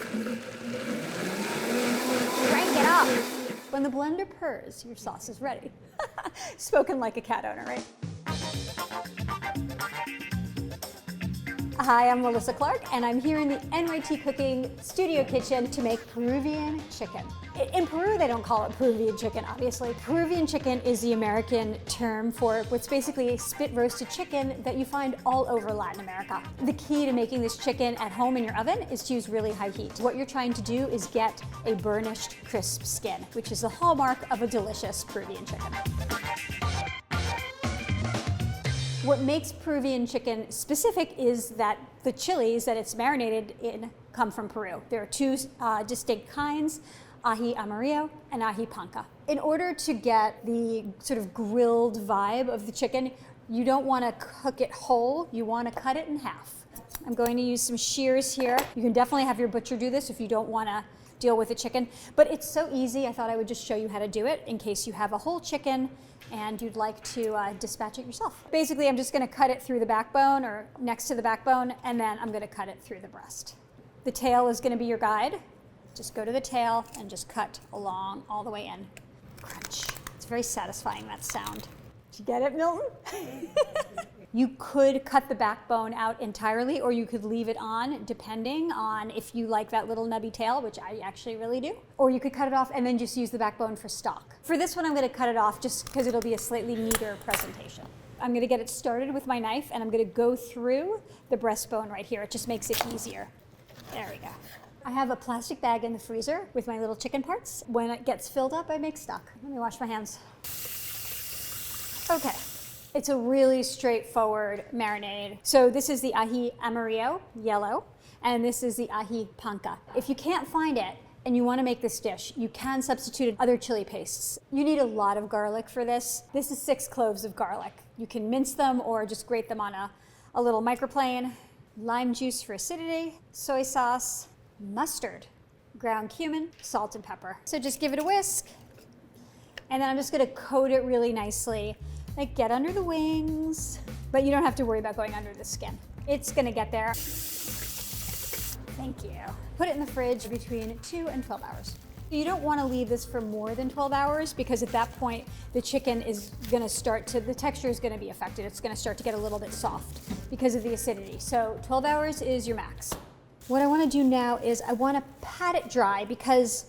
Crank it up. When the blender purrs, your sauce is ready. Spoken like a cat owner, right? Hi, I'm Melissa Clark, and I'm here in the NYT Cooking Studio Kitchen to make Peruvian chicken. In Peru, they don't call it Peruvian chicken, obviously. Peruvian chicken is the American term for what's basically a spit-roasted chicken that you find all over Latin America. The key to making this chicken at home in your oven is to use really high heat. What you're trying to do is get a burnished, crisp skin, which is the hallmark of a delicious Peruvian chicken. What makes Peruvian chicken specific is that the chilies that it's marinated in come from Peru. There are two distinct kinds, ají amarillo and ají panca. In order to get the sort of grilled vibe of the chicken, you don't want to cook it whole, you want to cut it in half. I'm going to use some shears here. You can definitely have your butcher do this if you don't want to deal with the chicken, but it's so easy, I thought I would just show you how to do it in case you have a whole chicken and you'd like to dispatch it yourself. Basically, I'm just gonna cut it through the backbone or next to the backbone, and then I'm gonna cut it through the breast. The tail is gonna be your guide. Just go to the tail and just cut along all the way in. Crunch. It's very satisfying, that sound. Did you get it, Milton? You could cut the backbone out entirely, or you could leave it on, depending on if you like that little nubby tail, which I actually really do. Or you could cut it off and then just use the backbone for stock. For this one, I'm gonna cut it off just because it'll be a slightly neater presentation. I'm gonna get it started with my knife, and I'm gonna go through the breastbone right here. It just makes it easier. There we go. I have a plastic bag in the freezer with my little chicken parts. When it gets filled up, I make stock. Let me wash my hands. Okay. It's a really straightforward marinade. So this is the ají amarillo, yellow, and this is the ají panca. If you can't find it and you want to make this dish, you can substitute other chili pastes. You need a lot of garlic for this. This is 6 cloves of garlic. You can mince them or just grate them on a little microplane. Lime juice for acidity, soy sauce, mustard, ground cumin, salt and pepper. So just give it a whisk, and then I'm just going to coat it really nicely. Like, get under the wings, but you don't have to worry about going under the skin. It's gonna get there. Thank you. Put it in the fridge between 2 and 12 hours. You don't wanna leave this for more than 12 hours because at that point, the chicken is gonna the texture is gonna be affected. It's gonna start to get a little bit soft because of the acidity. So 12 hours is your max. What I wanna do now is I wanna pat it dry because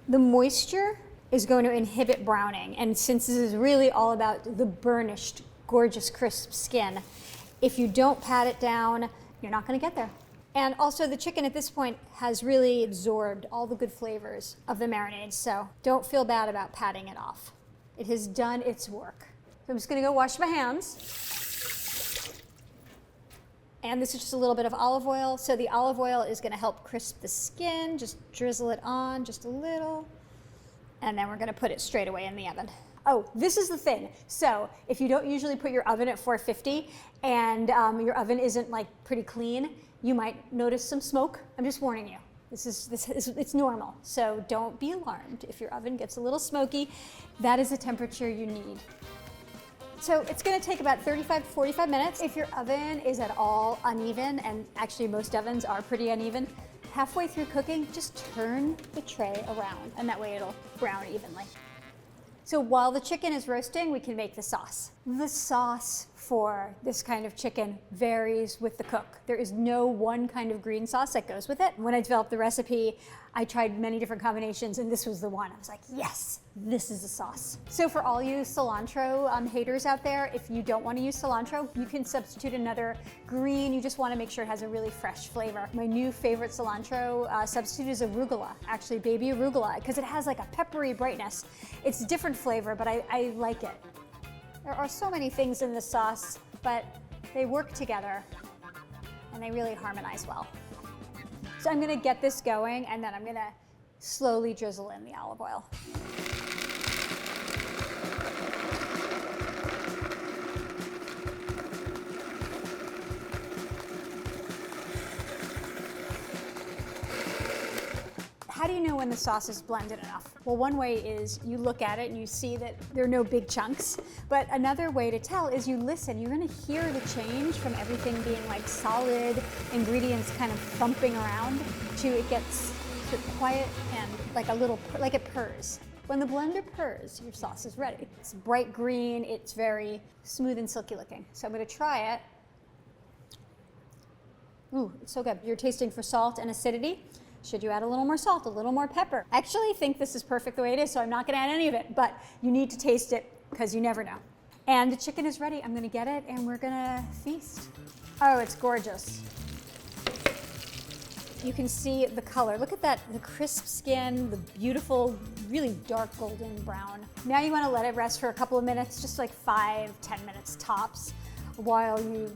the moisture is going to inhibit browning. And since this is really all about the burnished, gorgeous, crisp skin, if you don't pat it down, you're not gonna get there. And also the chicken at this point has really absorbed all the good flavors of the marinade, so don't feel bad about patting it off. It has done its work. So I'm just gonna go wash my hands. And this is just a little bit of olive oil. So the olive oil is gonna help crisp the skin. Just drizzle it on just a little. And then we're gonna put it straight away in the oven. Oh, this is the thing. So if you don't usually put your oven at 450 and your oven isn't like pretty clean, you might notice some smoke. I'm just warning you. It's normal. So don't be alarmed if your oven gets a little smoky. That is the temperature you need. So it's gonna take about 35 to 45 minutes. If your oven is at all uneven, and actually most ovens are pretty uneven, halfway through cooking, just turn the tray around, and that way it'll brown evenly. So while the chicken is roasting, we can make the sauce. The sauce for this kind of chicken varies with the cook. There is no one kind of green sauce that goes with it. When I developed the recipe, I tried many different combinations, and this was the one. I was like, yes, this is the sauce. So for all you cilantro haters out there, if you don't want to use cilantro, you can substitute another green. You just want to make sure it has a really fresh flavor. My new favorite cilantro substitute is arugula, actually baby arugula, because it has like a peppery brightness. It's a different flavor, but I like it. There are so many things in this sauce, but they work together and they really harmonize well. So I'm gonna get this going, and then I'm gonna slowly drizzle in the olive oil. How do you know when the sauce is blended enough? Well, one way is you look at it and you see that there are no big chunks. But another way to tell is you listen. You're gonna hear the change from everything being like solid ingredients kind of thumping around to it gets So quiet and like a little, like it purrs. When the blender purrs, your sauce is ready. It's bright green, it's very smooth and silky looking. So I'm gonna try it. Ooh, it's so good. You're tasting for salt and acidity. Should you add a little more salt, a little more pepper? I actually think this is perfect the way it is, so I'm not gonna add any of it, but you need to taste it because you never know. And the chicken is ready. I'm gonna get it and we're gonna feast. Oh, it's gorgeous. You can see the color. Look at that, the crisp skin, the beautiful, really dark golden brown. Now you wanna let it rest for a couple of minutes, just like 5-10 minutes tops, while you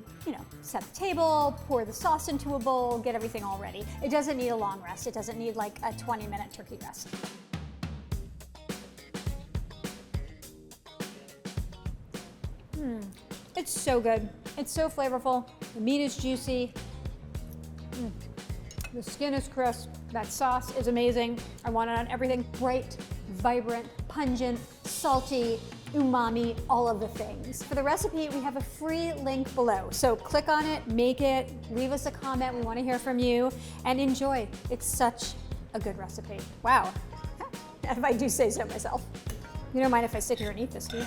set the table, pour the sauce into a bowl, get everything all ready. It doesn't need a long rest. It doesn't need like a 20-minute turkey rest. It's so good. It's so flavorful. The meat is juicy. The skin is crisp. That sauce is amazing. I want it on everything. Bright, vibrant, pungent, salty, umami, all of the things. For the recipe, we have a free link below. So click on it, make it, leave us a comment. We want to hear from you and enjoy. It's such a good recipe. Wow. If I do say so myself. You don't mind if I sit here and eat this, do you?